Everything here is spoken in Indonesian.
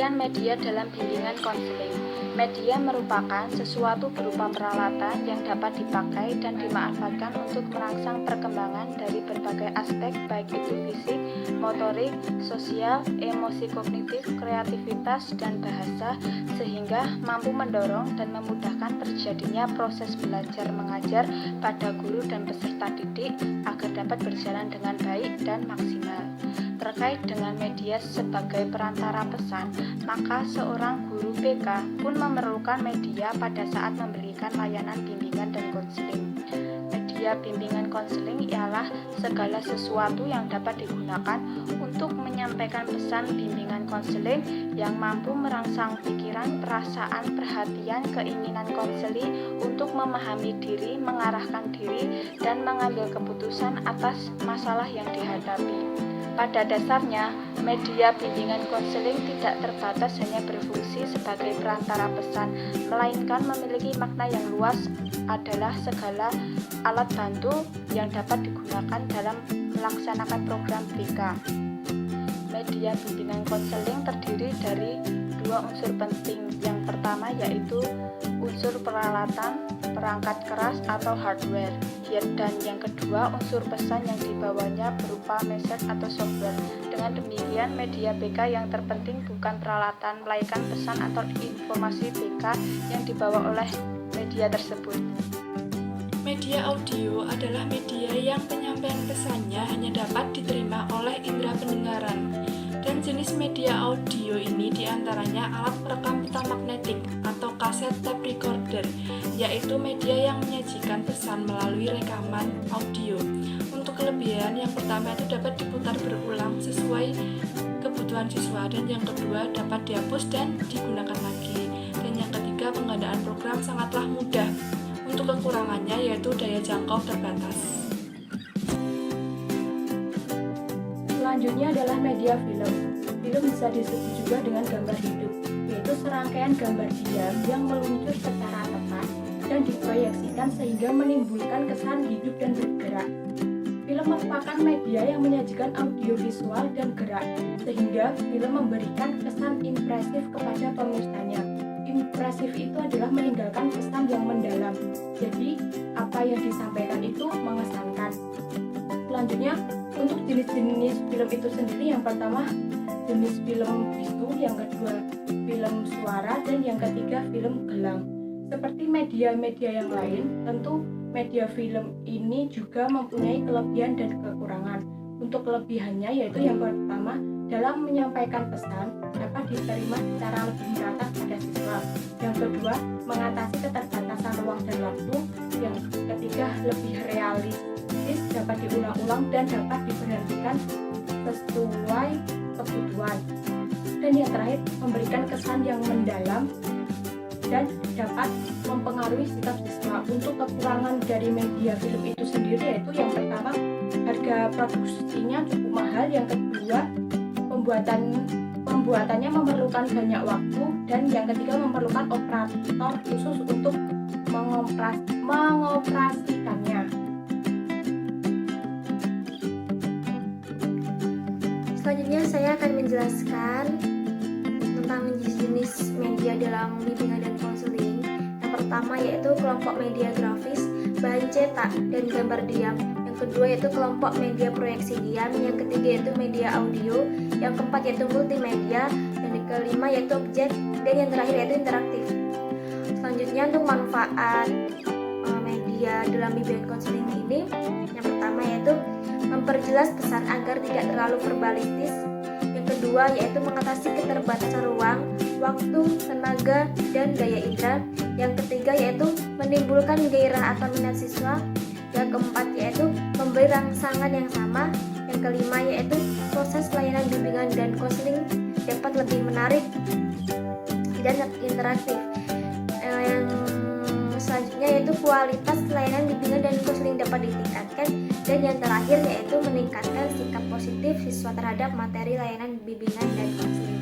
Pengertian media dalam bimbingan konseling. Media merupakan sesuatu berupa peralatan yang dapat dipakai dan dimanfaatkan untuk merangsang perkembangan dari berbagai aspek, baik itu fisik, motorik, sosial, emosi, kognitif, kreativitas, dan bahasa, sehingga mampu mendorong dan memudahkan terjadinya proses belajar mengajar pada guru dan peserta didik agar dapat berjalan dengan baik dan maksimal. Terkait dengan media sebagai perantara pesan, maka seorang guru BK pun memerlukan media pada saat memberikan layanan bimbingan dan konseling. Media bimbingan konseling ialah segala sesuatu yang dapat digunakan untuk menyampaikan pesan bimbingan konseling yang mampu merangsang pikiran, perasaan, perhatian, keinginan konseli untuk memahami diri, mengarahkan diri, dan mengambil keputusan atas masalah yang dihadapi. Pada dasarnya, media bimbingan konseling tidak terbatas hanya berfungsi sebagai perantara pesan, melainkan memiliki makna yang luas adalah segala alat bantu yang dapat digunakan dalam melaksanakan program BK. Media bimbingan konseling terdiri dari dua unsur penting. Yang pertama yaitu unsur peralatan, perangkat keras atau hardware, dan yang kedua unsur pesan yang dibawanya berupa message atau software. Dengan demikian, media BK yang terpenting bukan peralatan, melainkan pesan atau informasi BK yang dibawa oleh media tersebut. Media audio adalah media yang penyampaian pesannya hanya dapat diterima oleh indera pendengaran. Dan jenis media audio ini diantaranya alat perekam pita magnetik atau kaset tape recorder, yaitu media yang menyajikan pesan melalui rekaman audio. Untuk kelebihan, yang pertama itu dapat diputar berulang sesuai kebutuhan siswa, dan yang kedua dapat dihapus dan digunakan lagi, dan yang ketiga penggandaan program sangatlah mudah. Untuk kekurangannya yaitu daya jangkau terbatas. Selanjutnya adalah media film. Film bisa disebut juga dengan gambar hidup, yaitu serangkaian gambar diam yang meluncur secara tepat dan diproyeksikan sehingga menimbulkan kesan hidup dan bergerak. Film merupakan media yang menyajikan audio, visual, dan gerak, sehingga film memberikan kesan impresif kepada pemirsanya. Impresif itu adalah meninggalkan pesan yang mendalam, jadi apa yang disampaikan itu mengesankan. Selanjutnya, untuk jenis-jenis film itu sendiri, yang pertama jenis film bisu, yang kedua film suara, dan yang ketiga film gelang. Seperti media-media yang lain, tentu media film ini juga mempunyai kelebihan dan kekurangan. Untuk kelebihannya yaitu yang pertama, dalam menyampaikan pesan dapat diterima secara lebih merata pada siswa. Yang kedua, mengatasi keterbatasan ruang dan waktu. Yang ketiga, lebih realistis, dapat diulang-ulang dan dapat diberhentikan sesuai kebutuhan. Dan yang terakhir, memberikan kesan yang mendalam dan dapat mempengaruhi sikap siswa. Untuk kekurangan dari media film itu sendiri yaitu yang pertama, harga produksinya cukup mahal. Yang kedua, pembuatannya memerlukan banyak waktu, dan yang ketiga memerlukan operator khusus untuk mengoperasikannya. Selanjutnya saya akan menjelaskan tentang jenis media dalam bimbingan dan konseling. Yang pertama yaitu kelompok media grafis, bahan cetak, dan gambar diam. Yang kedua yaitu kelompok media proyeksi diam. Yang ketiga yaitu media audio. Yang keempat yaitu multimedia. Dan yang kelima yaitu objek. Dan yang terakhir yaitu interaktif. Selanjutnya untuk manfaat media dalam bimbingan konseling ini, yang pertama yaitu memperjelas pesan agar tidak terlalu verbalistis. Yang kedua yaitu mengatasi keterbatasan ruang, waktu, tenaga, dan daya indera. Yang ketiga yaitu menimbulkan gairah atau minat siswa. Yang keempat yaitu memberi rangsangan yang sama. Yang kelima yaitu proses pelayanan bimbingan dan konseling dapat lebih menarik dan interaktif. Yang selanjutnya yaitu kualitas pelayanan bimbingan dan konseling dapat ditingkatkan. Dan yang terakhir yaitu meningkatkan sikap positif siswa terhadap materi layanan bimbingan dan konseling.